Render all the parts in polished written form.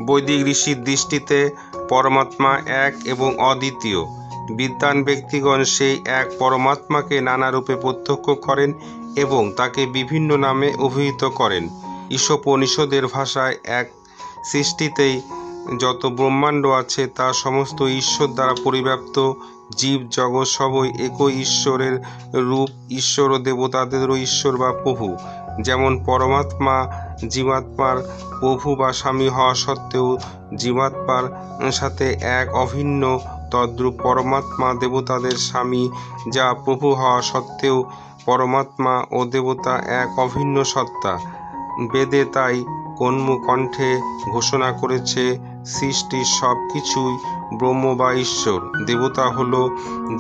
বৈদিক ঋষির দৃষ্টিতে পরমাত্মা এক এবং অদ্বিতীয়। বিদ্বান ব্যক্তিগণ সেই এক পরমাত্মাকে নানা রূপে প্রত্যক্ষ করেন এবং তাকে বিভিন্ন নামে অভিহিত করেন। ঈশোপনিষদের ভাষায় এক সৃষ্টিতেই যত ব্রহ্মাণ্ড আছে তা সমস্ত ঈশ্বর দ্বারা পরিব্যাপ্ত। জীব জগৎ সবই একই ঈশ্বরের রূপ। ঈশ্বর ও দেবতাদেরও ঈশ্বর বা প্রভু। যেমন পরমাত্মা জীবাত্মার প্রভু বা স্বামী হওয়া সত্ত্বেও জীবাত্মার সাথে এক অভিন্ন, তদ্রূপ পরমাত্মা দেবতাদের স্বামী যা প্রভু হওয়া সত্ত্বেও পরমাত্মা ও দেবতা এক অভিন্ন সত্তা। বেদে তাই কণ্ঠে ঘোষণা করেছে, সৃষ্টির সব কিছুই ব্রহ্ম বা ঈশ্বর। দেবতা হলো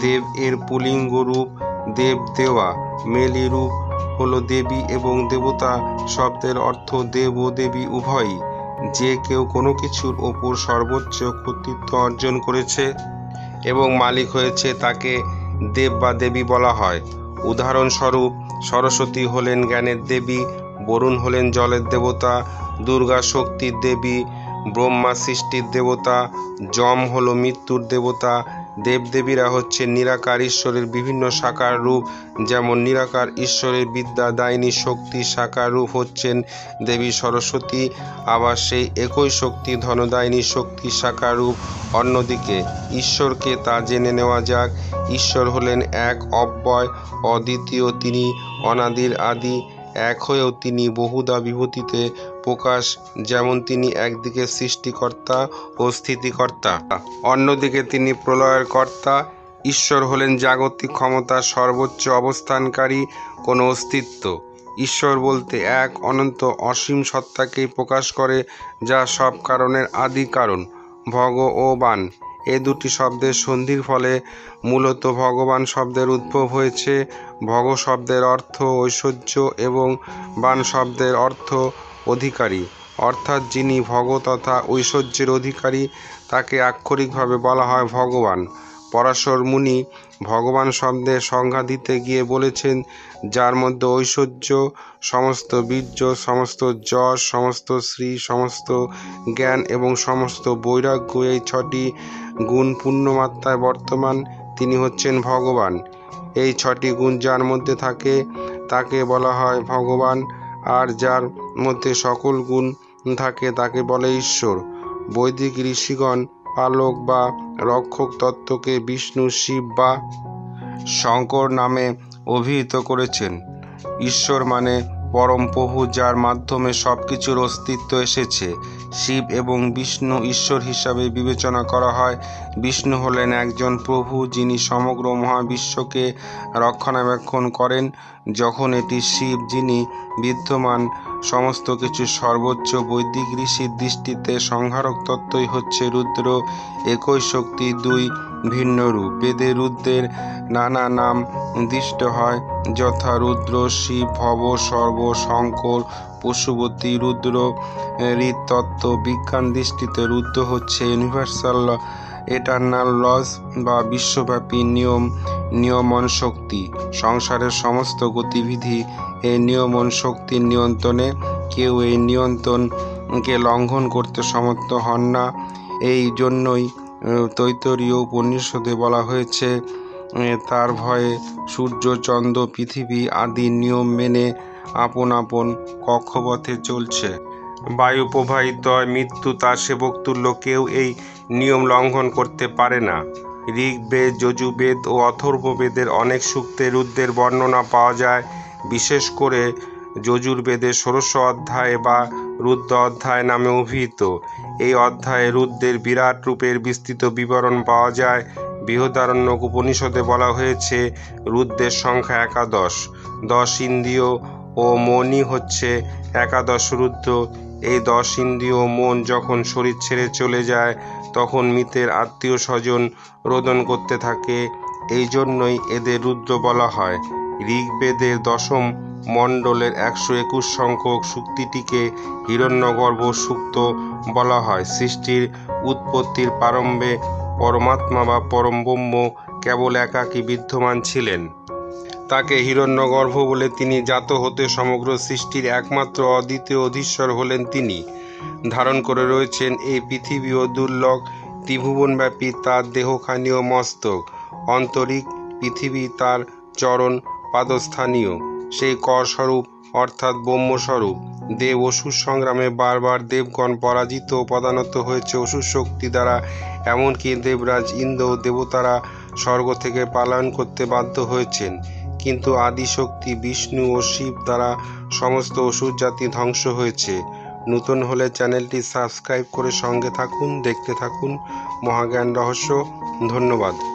দেব এর পুলিঙ্গ রূপ, দেব দেওয়া। মেলি রূপ হলো দেবী এবং দেবতা শব্দের অর্থ দেব ও দেবী উভয়ই। যে কেউ কোনো কিছুর ওপর সর্বোচ্চ কর্তৃত্ব অর্জন করেছে এবং মালিক হয়েছে তাকে দেব বা দেবী বলা হয়। উদাহরণস্বরূপ সরস্বতী হলেন জ্ঞানের দেবী, বরুণ হলেন জলের দেবতা, দুর্গা শক্তির দেবী, ব্রহ্মা সৃষ্টির দেবতা, যম হলো মৃত্যুর দেবতা। দেবদেবীরা হচ্ছেন নিরাকার ঈশ্বরের বিভিন্ন সাকার রূপ। যেমন নিরাকার ঈশ্বরের বিদ্যা দায়িনী শক্তি সাকার রূপ হচ্ছেন দেবী সরস্বতী, আবার সেই একই শক্তি ধনদায়িনী শক্তি সাকার রূপ। অন্যদিকে ঈশ্বরকে তা জেনে নেওয়া যাক। ঈশ্বর হলেন এক অব্যয় অদ্বিতীয়, তিনি অনাদির আদি। এক হয়েও তিনি বহুধা বিভূতিতে প্রকাশ। যেমন তিনি একদিকে সৃষ্টিকর্তা ও স্থিতিকর্তা, অন্যদিকে তিনি প্রলয়ের কর্তা। ঈশ্বর হলেন জাগতিক ক্ষমতার সর্বোচ্চ অবস্থানকারী কোনো অস্তিত্ব। ঈশ্বর বলতে এক অনন্ত অসীম সত্তাকেই প্রকাশ করে, যা সব কারণের আদি কারণ। ভগ ও বান এ দুটি শব্দের সন্ধির ফলে মূলত ভগবান শব্দের উদ্ভব হয়েছে। ভগ শব্দের অর্থ ঐশ্বর্য এবং বান শব্দের অর্থ অধিকারী, অর্থাৎ যিনি ভগ তথা ঐশ্বর্যের অধিকারী তাকে আক্ষরিকভাবে বলা হয় ভগবান। পরাশর মুনি ভগবান শব্দের সংজ্ঞা দিতে গিয়ে বলেছেন, যার মধ্যে ঐশ্বর্য, সমস্ত বীর্য, সমস্ত যশ, সমস্ত শ্রী, সমস্ত জ্ঞান এবং সমস্ত বৈরাগ্য, এই ছটি গুণ পূর্ণমাত্রায় বর্তমান, তিনি হচ্ছেন ভগবান। এই ছটি গুণ যার মধ্যে থাকে তাকে বলা হয় ভগবান, আর যার মধ্যে সকল গুণ থাকে তাকে বলে ঈশ্বর। বৈদিক ঋষিগণ পালক বা রক্ষক তত্ত্বকে বিষ্ণু, শিব বা শঙ্কর নামে অভিহিত করেছেন। ঈশ্বর মানে পরম প্রভু, যার মাধ্যমে সব কিছুর অস্তিত্ব এসেছে। শিব এবং বিষ্ণু ঈশ্বর হিসাবে বিবেচনা করা হয়। বিষ্ণু হলেন একজন প্রভু, যিনি সমগ্র মহাবিশ্বকে রক্ষণাবেক্ষণ করেন। যখন এটি শিব, যিনি বিদ্যমান সমস্ত কিছুর সর্বোচ্চ। বৈদিক ঋষির দৃষ্টিতে সংহারক তত্ত্বই হচ্ছে রুদ্র। একই শক্তি দুই ভিন্ন রূপ। বেদে রুদ্রের নানা নাম দৃষ্ট হয়, যথা রুদ্র, শিব, ভব, সর্ব, শঙ্কর, পশুপতি। রুদ্র হৃদতত্ত্ব বিজ্ঞান দৃষ্টিতে রুদ্র হচ্ছে ইউনিভার্সাল এটার্নাল লজ বা বিশ্বব্যাপী নিয়মন শক্তি। সংসারের সমস্ত গতিবিধি এই নিয়মন শক্তির নিয়ন্ত্রণে। কেউ এই নিয়ন্ত্রণকে লঙ্ঘন করতে সমর্থ হন না। এই জন্যই তৈত্তরীয় উপনিষদে বলা হয়েছে, তার ভয়ে সূর্য, চন্দ্র, পৃথিবী আদি নিয়ম মেনে আপন আপন কক্ষপথে চলছে। বায়ু প্রবাহিত হয়, মৃত্যু তার সেবক তুল্য। কেউ এই নিয়ম লঙ্ঘন করতে পারে না। ঋগ্বেদ, যজুর্বেদ ও অথর্ববেদের অনেক সূক্তে রুদ্রের বর্ণনা পাওয়া যায়। বিশেষ করে যজুর্বেদের ১৬শ অধ্যায় বা রুদ্র অধ্যায় নামে অভিহিত। এই অধ্যায়ে রুদ্রের বিরাট রূপের বিস্তৃত বিবরণ পাওয়া যায়। বৃহদারণ্যক উপনিষদে বলা হয়েছে, রুদ্রের সংখ্যা ১১। ১০ ইন্দ্রিয় ও মনই হচ্ছে ১১ রুদ্র। এই ১০ ইন্দ্রিয় ও মন যখন শরীর ছেড়ে চলে যায়, তখন মৃতের আত্মীয় স্বজন রোদন করতে থাকে। এই জন্যই এদের রুদ্র বলা হয়। ঋগ্বেদের ১০ম মণ্ডলের ১২১ সংখ্যক সূক্তিটিকে হিরণ্যগর্ভ সূক্ত বলা হয়। সৃষ্টির উৎপত্তির প্রারম্ভে পরমাত্মা বা পরম ব্রহ্ম কেবল একাকী বিদ্যমান ছিলেন। তাকে হিরণ্যগর্ভ বলে। তিনি জাত হতে সমগ্র সৃষ্টির একমাত্র অদ্বিতীয় অধীশ্বর হলেন তিনি। ধারণ করে রয়েছেন। এই পৃথিবী ও দুর্লভ ত্রিভুবনব্যাপী তার দেহখানি ও মস্তক। অন্তরিক পৃথিবী তার চরণ পাদস্থানীয়। সেই করস্বরূপ অর্থাৎ ব্রহ্মস্বরূপ। দেব অসুর সংগ্রামে বারবার দেবগণ পরাজিত ও পদানত হয়েছে অসুর শক্তি দ্বারা। এমনকি দেবরাজ ইন্দ্র ও দেবতারা স্বর্গ থেকে পালায়ন করতে বাধ্য হয়েছেন। কিন্তু আদিশক্তি বিষ্ণু ও শিব দ্বারা সমস্ত অসুর জাতি ধ্বংস হয়েছে। নতুন হলে চ্যানেলটি সাবস্ক্রাইব করে সঙ্গে থাকুন, দেখতে থাকুন মহাজ্ঞান রহস্য। ধন্যবাদ।